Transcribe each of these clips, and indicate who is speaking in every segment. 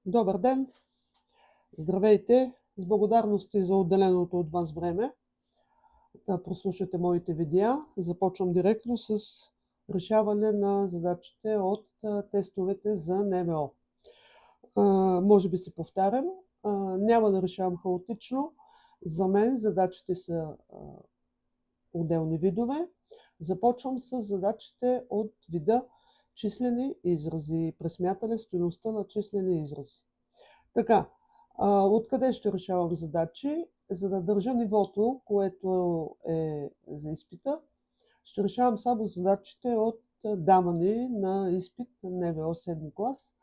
Speaker 1: Добър ден! Здравейте! С благодарности за отделеното от вас време да прослушате моите видеа. Започвам директно с решаване на задачите от тестовете за НВО. Може би се повтарям, няма да решавам хаотично. За мен задачите са отделни видове. Започвам с задачите от вида числени изрази. Пресмятане стойността на числени изрази. Така, откъде ще решавам задачи? За да държа нивото, което е за изпита, ще решавам само задачите от даване на изпит НВО 7 клас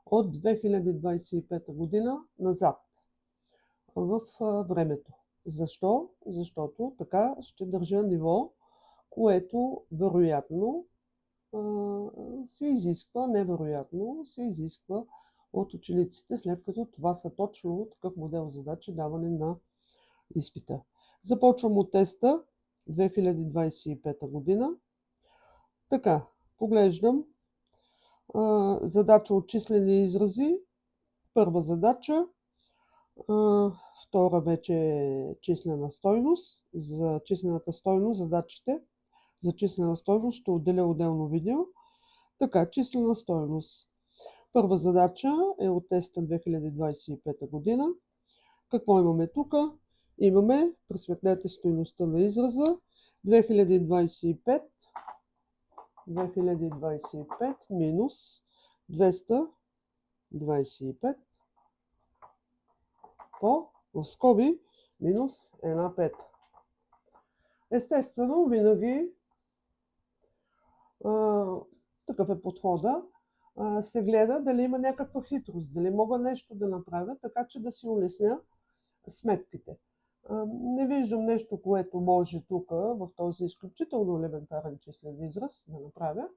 Speaker 1: от 2025 година назад в времето. Защо? Защото така ще държа ниво, което вероятно се изисква, невероятно се изисква от учениците, след като това са точно такъв модел задачи даване на изпита. Започвам от теста 2025 година. Така, поглеждам задача от числени изрази. Първа задача, втора вече е числена стойност. За числената стойност задачите за числена стойност ще отделя отделно видео. Така, числена стойност. Първа задача е от теста 2025 година. Какво имаме тук? Имаме, пресветлете стойността на израза, 2025 минус 225 по, в скоби, минус 1/5. Естествено, винаги такъв е подхода. Се гледа дали има някаква хитрост, дали мога нещо да направя, така че да си улесня сметките. Не виждам нещо, което може тук, в този изключително елементарен числен израз, да направя.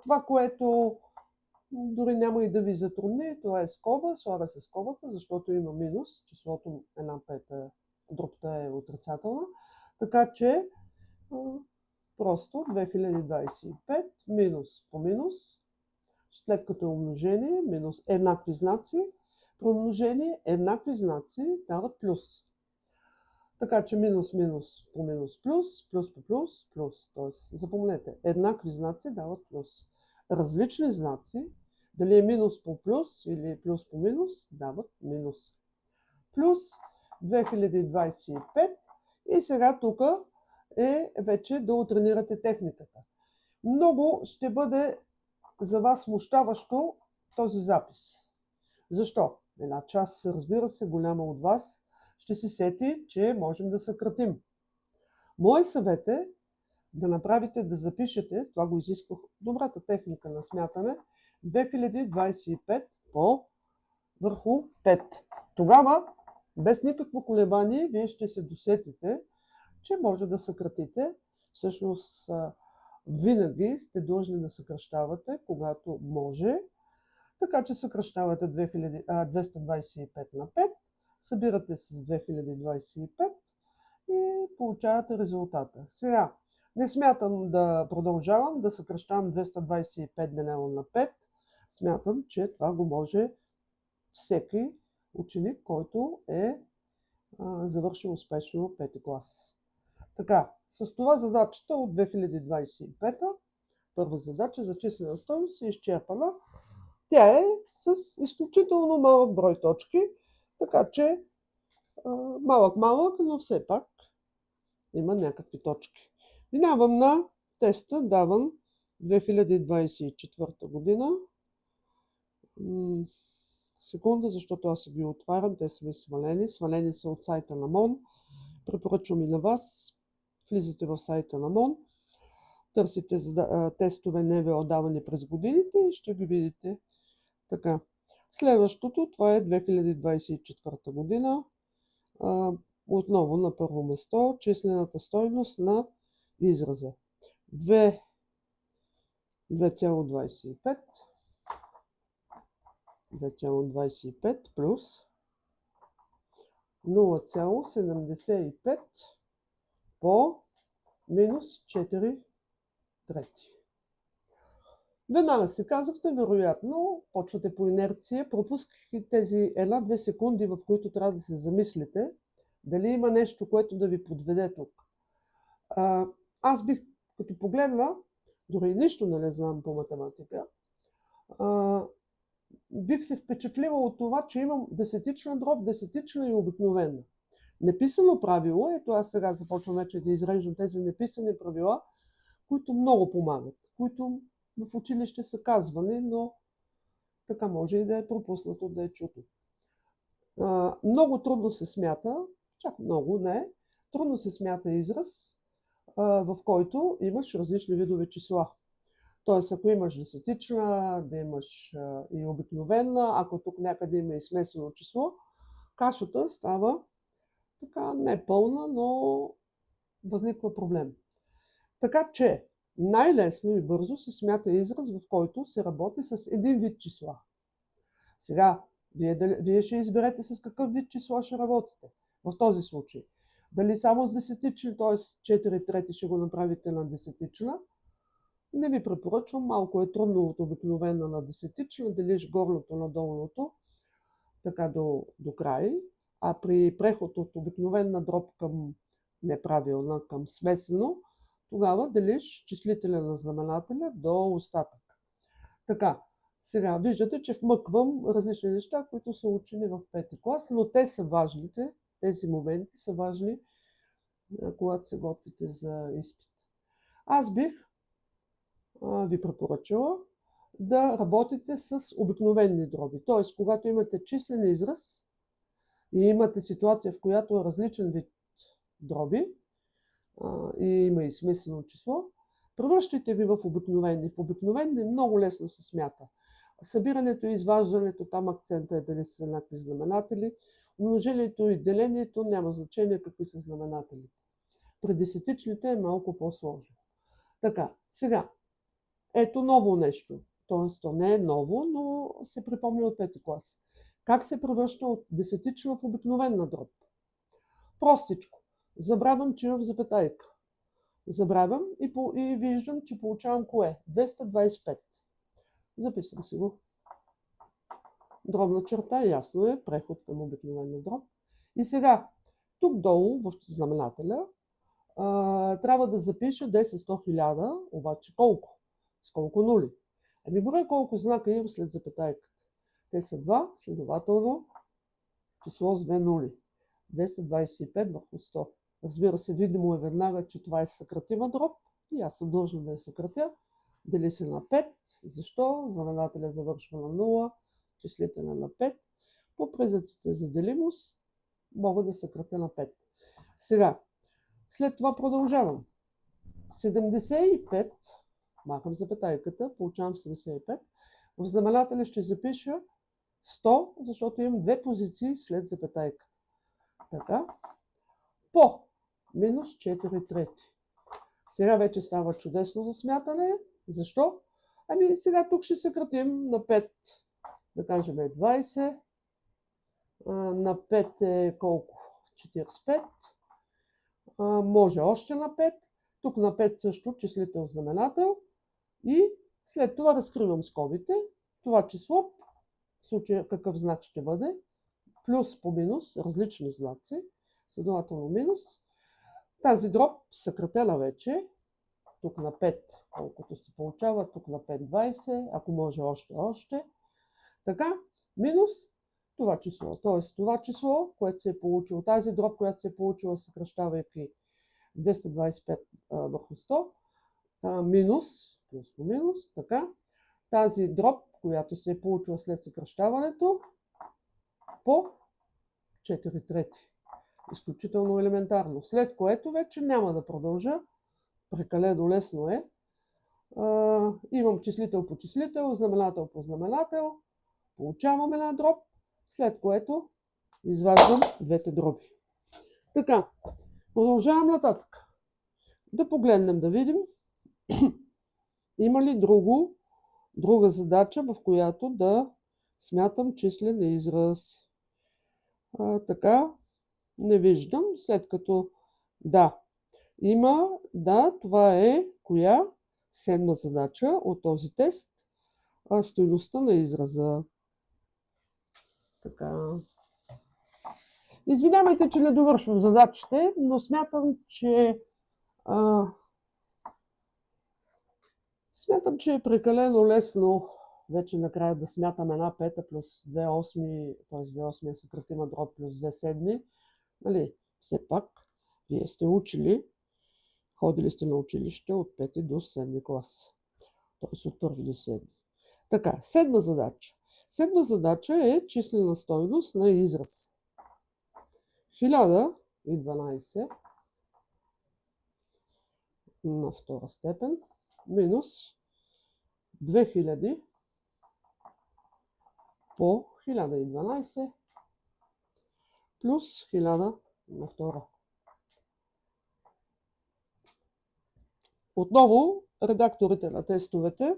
Speaker 1: Това, което дори няма и да ви затрудни, това е скоба, слага се скобата, защото има минус, числото 1/5, дробта е отрицателна. Така че просто 2025 минус по минус, след като е умножение, минус еднакви знаци, промножение, еднакви знаци дават плюс. Така че минус по минус плюс, плюс по плюс, плюс. Тоест, запомнете, еднакви знаци дават плюс. Различни знаци, дали е минус по плюс или плюс по минус, дават минус. Плюс 2025 и сега тук е вече да утренирате техниката. Много ще бъде за вас смущаващо този запис. Защо? Една част, разбира се, голяма от вас ще се сети, че можем да съкратим. Мой съвет е да направите, да запишете, това го изисква добрата техника на смятане, 2025 по върху 5. Тогава, без никакво колебание, вие ще се досетите, че може да съкратите. Всъщност, винаги сте длъжни да съкращавате, когато може. Така че съкращавате 225 на 5, събирате с 2025 и получавате резултата. Сега, не смятам да продължавам да съкращавам 225 делено на 5. Смятам, че това го може всеки ученик, който е завършил успешно 5 клас. Така, с това задачата от 2025, първа задача за числена стойност е изчерпана. Тя е с изключително малък брой точки, така че малък, но все пак има някакви точки. Минавам на теста, даван 2024 година. Секунда, защото аз ги отварям, те са ми свалени. Свалени са от сайта на МОН. Препоръчвам и на вас. Влизате в сайта на МОН, търсите тестове НВО давани през годините и ще ги видите. Така. Следващото, това е 2024 година. Отново на първо место, числената стойност на израза. 2,25 плюс 0,75 по минус 4 трети. Веднага си казахте, вероятно, почвате по инерция, пропускайки тези 1-2 секунди, в които трябва да се замислите, дали има нещо, което да ви подведе тук. Аз бих, като погледна, дори нищо не знам по математика, бих се впечатлила от това, че имам десетична дроб, десетична и обикновена. Неписано правило, ето аз сега започвам вече да изреждам тези неписани правила, които много помагат, които в училище са казвани, но така може и да е пропуснато, да е чуто. Много трудно се смята, чак много не, трудно се смята израз, в който имаш различни видове числа. Тоест, ако имаш десетична, да имаш и обикновена, ако тук някъде има и смесено число, кашата става така не пълна, но възниква проблем. Така че най-лесно и бързо се смята израз, в който се работи с един вид числа. Сега, вие ще изберете с какъв вид числа ще работите в този случай. Дали само с десетични, т.е. 4 трети ще го направите на десетична, не ви препоръчвам, малко е трудно от обикновена на десетична, делиш горното на долното, така до край, а при преход от обикновена дроб към неправилна, към смесено, тогава делиш числителя на знаменателя до остатък. Така, сега виждате, че вмъквам различни неща, които са учени в 5-ти клас, но те са важните, тези моменти са важни, когато се готвите за изпит. Аз бих ви препоръчала да работите с обикновени дроби. Т.е. когато имате числен израз и имате ситуация, в която е различен вид дроби и има и смесено число, превръщайте ги в обикновени. В обикновени много лесно се смята. Събирането и изваждането, там акцента е дали са еднакви знаменатели. Умножението и делението няма значение какви са знаменателите. При десетичните е малко по-сложно. Така, сега, ето ново нещо. Тоест, то не е ново, но се припомня от 5-ти клас. Как се превръща от десетична в обикновена дроб? Простичко. Забравям, че имам запетайка. Забравям и виждам, че получавам кое? 225. Записвам си го. Дробна черта, ясно е, преход към обикновена дроб. И сега, тук долу в знаменателя трябва да запиша 10, 100, 1000, обаче колко? С колко нули? Ами броя колко знака имам след запетайката. Те са 2, следователно число с 2 нули. 225 върху 100. Разбира се, видимо е веднага, че това е съкратима дроб и аз съм длъжна да я съкратя. Дели се на 5. Защо? Знаменателя завършва на 0, числителя на 5. По признаците за делимост мога да съкратя на 5. Сега, след това продължавам. 75, махам запетайката, получавам 75. В знаменателя ще запиша 100, защото имам две позиции след запетайката. Така, по минус 4 трети. Сега вече става чудесно за смятане. Защо? Ами сега тук ще съкратим на 5, да кажем 20, на 5 е колко? 45, може още на 5, тук на 5 също числител знаменател и след това разкривам скобите. Това число, в случая какъв знак ще бъде, плюс по минус, различни знаци, следователно минус. Тази дроб съкратена вече, тук на 5, колкото се получава, тук на 5, 20, ако може още. Така, минус това число. Т.е. това число, което се е получило, тази дроб, която се е получила, съкръщавайки 225 върху 100, минус, плюс по минус, така. Тази дроб, която се е получила след съкръщаването, по 4 трети. Изключително елементарно. След което вече няма да продължа. Прекалено лесно е. Имам числител по числител, знаменател по знаменател. Получавам една дроб, след което изваждам двете дроби. Така, продължавам нататък. Да погледнем, да видим има ли друга задача, в която да смятам числен израз. Така, не виждам, след като има, това е коя? 7-ма задача от този тест. стойността на израза. Така. Извинявайте, че не довършвам задачите, но смятам, че е прекалено лесно вече накрая да смятам една пета плюс 2 осми, т.е. 2 осми е съкратима дроб плюс 2 седми. Нали, все пак, вие сте учили, ходили сте на училище от 5 до 7 клас. Т.е. от 1 до 7. Така, седма задача. Седма задача е числена стойност на израз. 1012 на втора степен минус 2000 по 1012 плюс 1000 на втора. Отново, редакторите на тестовете,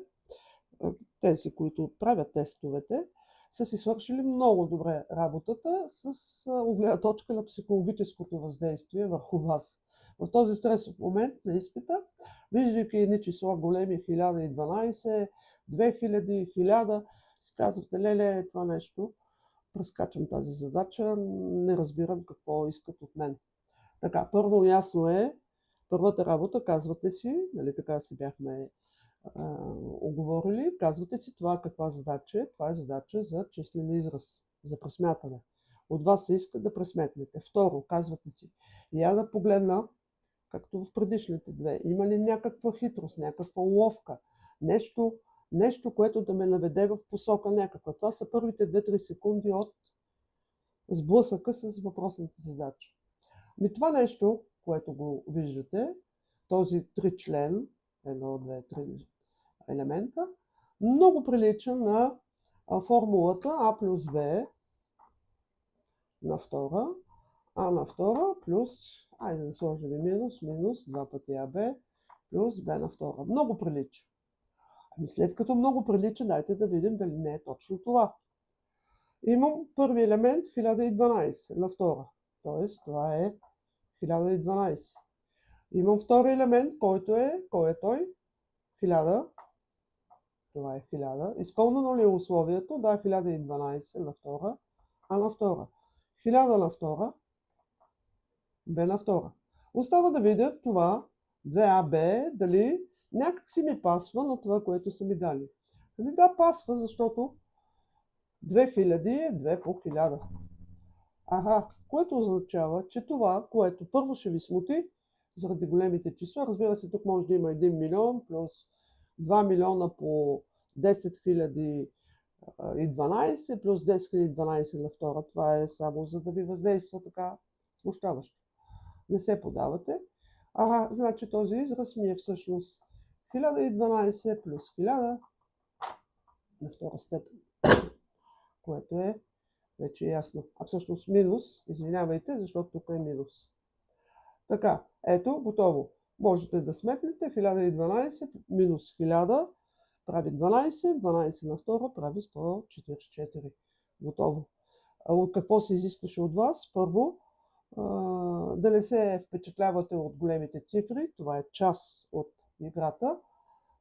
Speaker 1: тези, които правят тестовете, са си свършили много добре работата с гледна точка на психологическото въздействие върху вас. В този стресов момент на изпита, виждайки едни числа големи, 1012, 2000, 1000, си казвате, леле, това нещо, прескачам тази задача, не разбирам какво искат от мен. Така, първо ясно е, първата работа, казвате си, нали така си бяхме оговорили, казвате си това каква задача е. Това е задача за числен израз, за пресмятане. От вас се иска да пресметнете. Второ, казвате си, я да погледна, както в предишните две, има ли някаква хитрост, някаква уловка, нещо, което да ме наведе в посока някаква. Това са първите 2-3 секунди от сблъсъка с въпросната задача. Това нещо, което го виждате, този тричлен, 1, 2, 3 елемента, много прилича на формулата А плюс Б на втора, А на втора плюс, айде да сложим минус, 2 пъти АБ плюс Б на втора. Много прилича. След като много прилича, дайте да видим дали не е точно това. Имам първи елемент 1012 на втора, т.е. това е 1012. Имам втори елемент, който е, кой е той? 1000. Това е 1000. Изпълнено ли е условието? Да, 1012 на втора, А на втора. 1000 на втора, Б на втора. Остава да видя това 2АБ, дали някак си ми пасва на това, което са ми дали. Да, пасва, защото 2000 е 2 по 1000. Което означава, че това, което първо ще ви смути, заради големите числа, разбира се, тук може да има 1 милион плюс 2 милиона по 10 012 плюс 10 012 на втора. Това е само за да ви въздейства така смущаващо. Не се подавате. Значи този израз ми е всъщност 1012 плюс 1000 на втора степен, което е вече ясно. Всъщност минус, извинявайте, защото тук е минус. Така, ето, готово. Можете да сметнете 1012 минус 1000 прави 12, 12 на втора прави 144. Готово. Какво се изискваше от вас? Първо, да не се впечатлявате от големите цифри. Това е част от играта.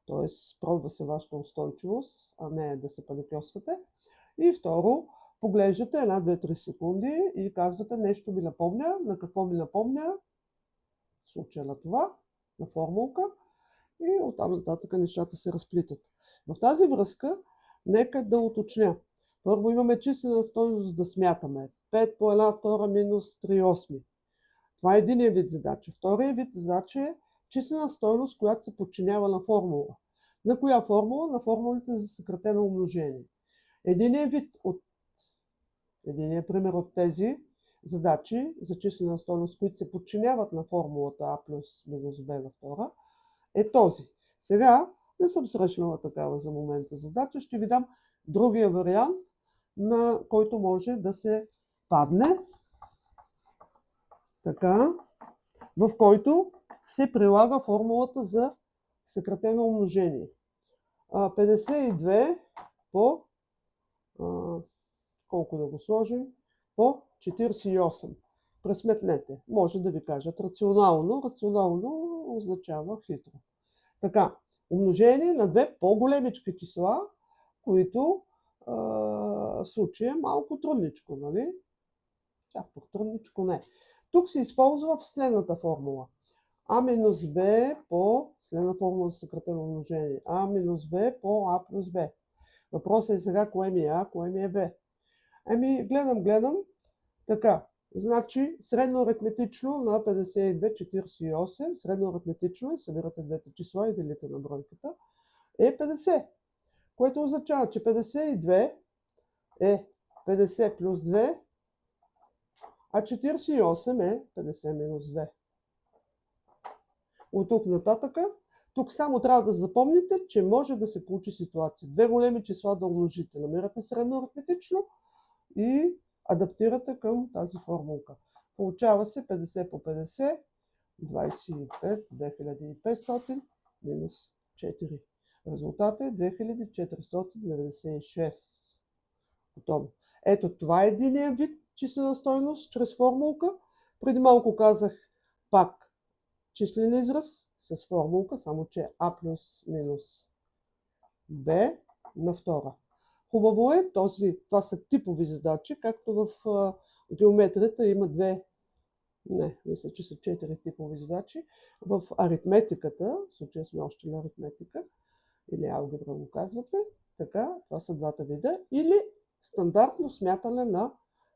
Speaker 1: Т.е. пробва се вашата устойчивост, а не да се паникьосвате. И второ, поглеждате 1-2-3 секунди и казвате нещо ми напомня. На какво ми напомня? В случая на това, на формулка. И оттам нататък нещата се разплитат. В тази връзка, нека да уточня. Първо имаме числена стойност да смятаме. 5 по 1 втора минус 3 осми. Това е единият вид задача. Вторият вид задача е числена стойност, която се подчинява на формула. На коя формула? На формулите за съкратено умножение. Единият пример от тези задачи за числена стойност, които се подчиняват на формулата А плюс минус Б на втора, е този. Сега не съм срещнала такава за момента задача. Ще ви дам другия вариант, на който може да се падне. Така, в който се прилага формулата за съкратено умножение. 52 по, колко да го сложим, по 48. Пресметнете. Може да ви кажат рационално. Рационално означава хитро. Така, умножение на две по-големички числа, които в случая е малко трудничко, нали? Чак по-трудничко не. Тук се използва в следната формула. А минус Б по следна формула за съкратено умножение. А минус Б по А плюс Б. Въпросът е сега кое ми е А, кое ми е Б. Ами, гледам. Така, значи средно аритметично на 52, 48, средно аритметично е, събирате двете числа и делите на бройката, е 50. Което означава, че 52 е 50 плюс 2, а 48 е 50 минус 2. От тук нататъка, тук само трябва да запомните, че може да се получи ситуация. Две големи числа да умножите. Намирате средно аритметично и адаптирате към тази формулка. Получава се 50 по 50, 25, 2500 минус 4. Резултатът е 2496. Готово. Ето това е единия вид числена стойност чрез формулка. Преди малко казах пак числен израз с формулка, само че А плюс минус Б на втора. Хубаво е, това са типови задачи, както в геометрията има мисля, че са 4 типови задачи. В аритметиката, в случая сме още на аритметика, или алгебра го казвате, така, това са двата вида, или стандартно смятане на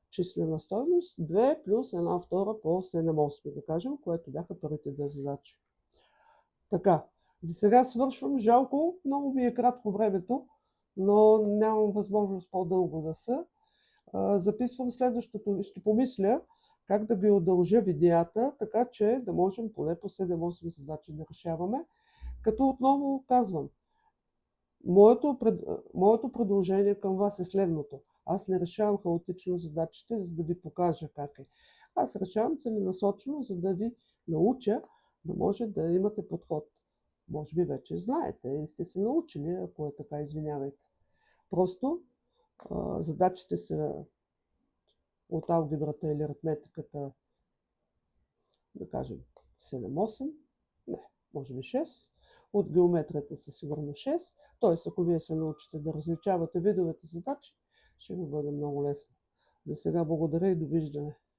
Speaker 1: числена стойност 2 плюс 1 втора по 7/8, да кажем, което бяха първите две задачи. Така, за сега свършвам. Жалко, много ми е кратко времето, но нямам възможност по-дълго да са. Записвам следващото. Ще помисля как да ги удължа видеята, така че да можем поне по 7-8 задачи да решаваме. Като отново казвам, моето предложение към вас е следното. Аз не решавам хаотично задачите, за да ви покажа как е. Аз решавам целенасочено, за да ви науча да може да имате подход. Може би вече знаете и сте се научили, ако е така, извинявайте. Просто задачите са от алгебрата или аритметиката, да кажем 7-8, не, може би 6. От геометрията са сигурно 6. Т.е. ако вие се научите да различавате видовете задачи, ще ви бъде много лесно. За сега благодаря и довиждане.